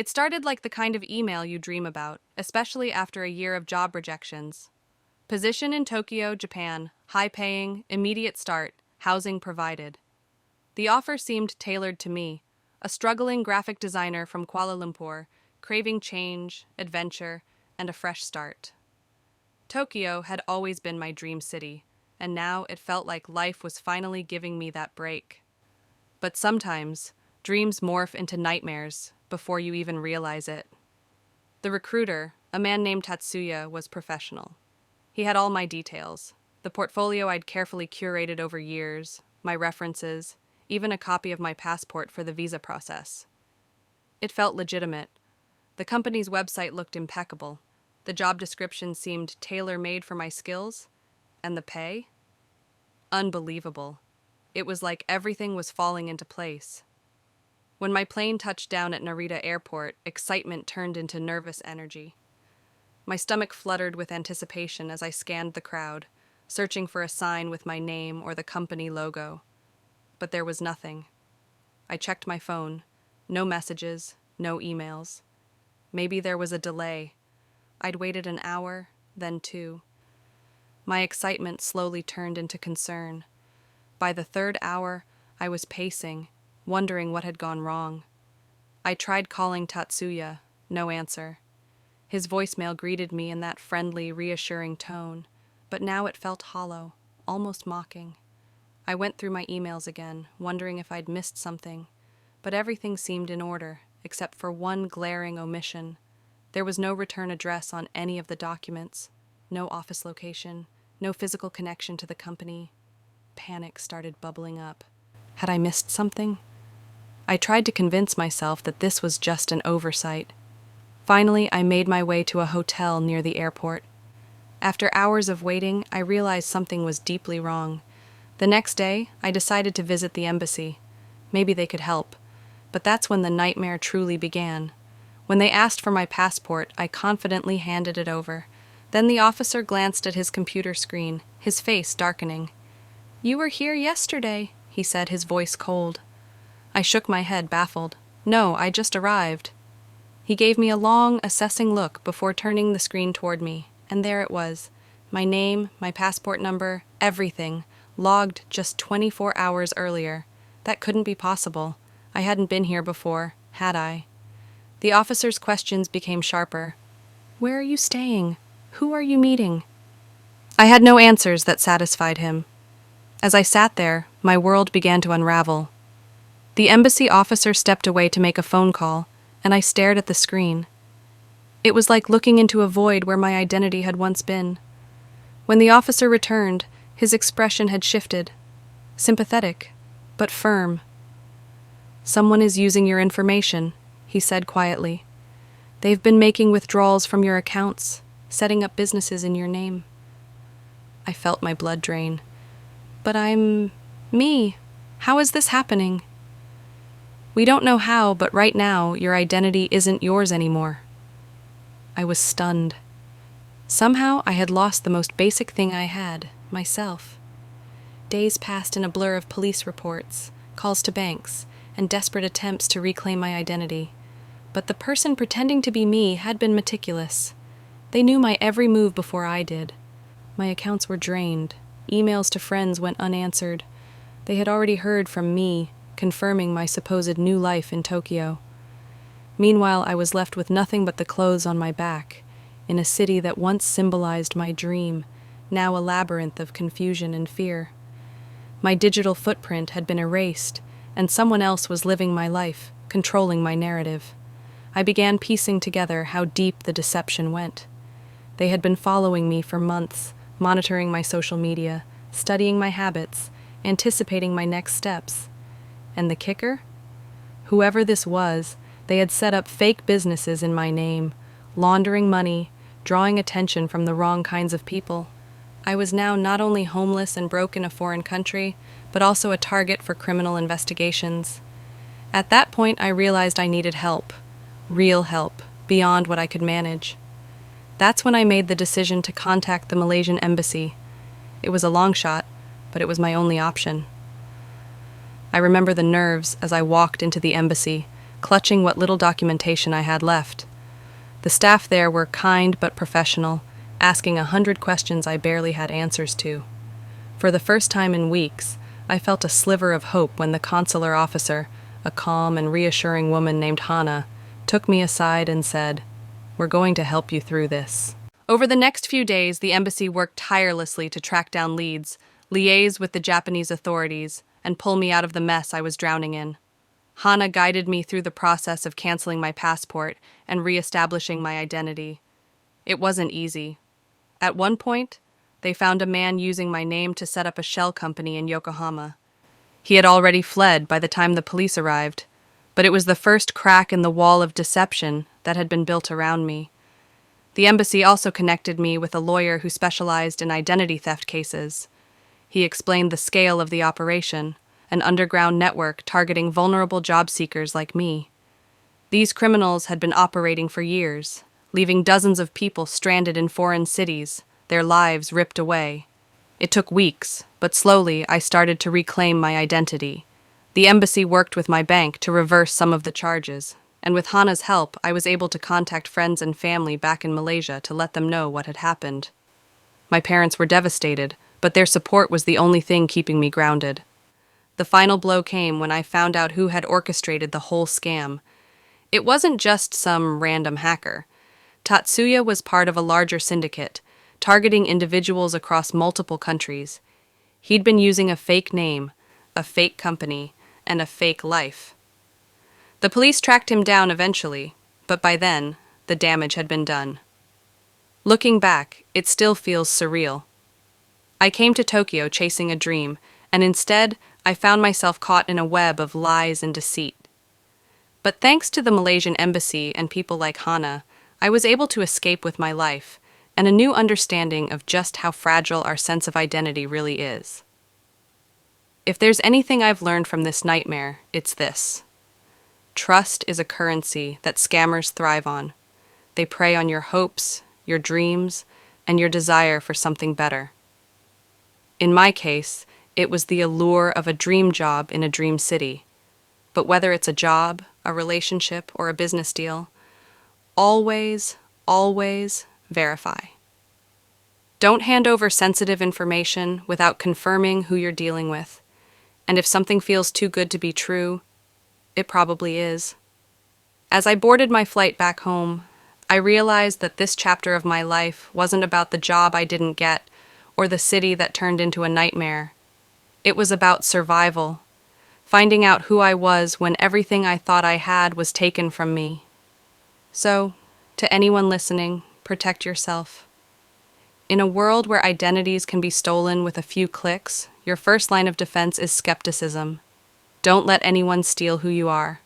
It started like the kind of email you dream about, especially after a year of job rejections. Position in Tokyo, Japan, high paying, immediate start, housing provided. The offer seemed tailored to me, a struggling graphic designer from Kuala Lumpur, craving change, adventure, and a fresh start. Tokyo had always been my dream city, and now it felt like life was finally giving me that break. But sometimes, dreams morph into nightmares before you even realize it. The recruiter, a man named Tatsuya, was professional. He had all my details, the portfolio I'd carefully curated over years, my references, even a copy of my passport for the visa process. It felt legitimate. The company's website looked impeccable. The job description seemed tailor-made for my skills. And the pay? Unbelievable. It was like everything was falling into place. When my plane touched down at Narita Airport, excitement turned into nervous energy. My stomach fluttered with anticipation as I scanned the crowd, searching for a sign with my name or the company logo. But there was nothing. I checked my phone. No messages, no emails. Maybe there was a delay. I'd waited an hour, then two. My excitement slowly turned into concern. By the third hour, I was pacing, wondering what had gone wrong. I tried calling Tatsuya, no answer. His voicemail greeted me in that friendly, reassuring tone, but now it felt hollow, almost mocking. I went through my emails again, wondering if I'd missed something, but everything seemed in order, except for one glaring omission. There was no return address on any of the documents, no office location, no physical connection to the company. Panic started bubbling up. Had I missed something? I tried to convince myself that this was just an oversight. Finally, I made my way to a hotel near the airport. After hours of waiting, I realized something was deeply wrong. The next day, I decided to visit the embassy. Maybe they could help. But that's when the nightmare truly began. When they asked for my passport, I confidently handed it over. Then the officer glanced at his computer screen, his face darkening. "You were here yesterday," he said, his voice cold. I shook my head, baffled. "No, I just arrived." He gave me a long, assessing look before turning the screen toward me, and there it was. My name, my passport number, everything, logged just 24 hours earlier. That couldn't be possible. I hadn't been here before, had I? The officer's questions became sharper. "Where are you staying? Who are you meeting?" I had no answers that satisfied him. As I sat there, my world began to unravel. The embassy officer stepped away to make a phone call, and I stared at the screen. It was like looking into a void where my identity had once been. When the officer returned, his expression had shifted. Sympathetic, but firm. "Someone is using your information," he said quietly. "They've been making withdrawals from your accounts, setting up businesses in your name." I felt my blood drain. "But I'm me. How is this happening?" "We don't know how, but right now, your identity isn't yours anymore." I was stunned. Somehow, I had lost the most basic thing I had, myself. Days passed in a blur of police reports, calls to banks, and desperate attempts to reclaim my identity. But the person pretending to be me had been meticulous. They knew my every move before I did. My accounts were drained. Emails to friends went unanswered. They had already heard from me, confirming my supposed new life in Tokyo. Meanwhile, I was left with nothing but the clothes on my back, in a city that once symbolized my dream, now a labyrinth of confusion and fear. My digital footprint had been erased, and someone else was living my life, controlling my narrative. I began piecing together how deep the deception went. They had been following me for months, monitoring my social media, studying my habits, anticipating my next steps. And the kicker? Whoever this was, they had set up fake businesses in my name, laundering money, drawing attention from the wrong kinds of people. I was now not only homeless and broke in a foreign country, but also a target for criminal investigations. At that point, I realized I needed help. Real help, beyond what I could manage. That's when I made the decision to contact the Malaysian embassy. It was a long shot, but it was my only option. I remember the nerves as I walked into the embassy, clutching what little documentation I had left. The staff there were kind but professional, asking 100 questions I barely had answers to. For the first time in weeks, I felt a sliver of hope when the consular officer, a calm and reassuring woman named Hana, took me aside and said, "We're going to help you through this." Over the next few days, the embassy worked tirelessly to track down leads, liaise with the Japanese authorities, and pull me out of the mess I was drowning in. Hana guided me through the process of canceling my passport and re-establishing my identity. It wasn't easy. At one point, they found a man using my name to set up a shell company in Yokohama. He had already fled by the time the police arrived, but it was the first crack in the wall of deception that had been built around me. The embassy also connected me with a lawyer who specialized in identity theft cases. He explained the scale of the operation, an underground network targeting vulnerable job seekers like me. These criminals had been operating for years, leaving dozens of people stranded in foreign cities, their lives ripped away. It took weeks, but slowly I started to reclaim my identity. The embassy worked with my bank to reverse some of the charges, and with Hana's help, I was able to contact friends and family back in Malaysia to let them know what had happened. My parents were devastated, but their support was the only thing keeping me grounded. The final blow came when I found out who had orchestrated the whole scam. It wasn't just some random hacker. Tatsuya was part of a larger syndicate, targeting individuals across multiple countries. He'd been using a fake name, a fake company, and a fake life. The police tracked him down eventually, but by then, the damage had been done. Looking back, it still feels surreal. I came to Tokyo chasing a dream, and instead, I found myself caught in a web of lies and deceit. But thanks to the Malaysian embassy and people like Hana, I was able to escape with my life and a new understanding of just how fragile our sense of identity really is. If there's anything I've learned from this nightmare, it's this. Trust is a currency that scammers thrive on. They prey on your hopes, your dreams, and your desire for something better. In my case, it was the allure of a dream job in a dream city. But whether it's a job, a relationship, or a business deal, always verify. Don't hand over sensitive information without confirming who you're dealing with. And if something feels too good to be true, it probably is. As I boarded my flight back home, I realized that this chapter of my life wasn't about the job I didn't get or the city that turned into a nightmare. It was about survival, finding out who I was when everything I thought I had was taken from me. So, to anyone listening, protect yourself. In a world where identities can be stolen with a few clicks, your first line of defense is skepticism. Don't let anyone steal who you are.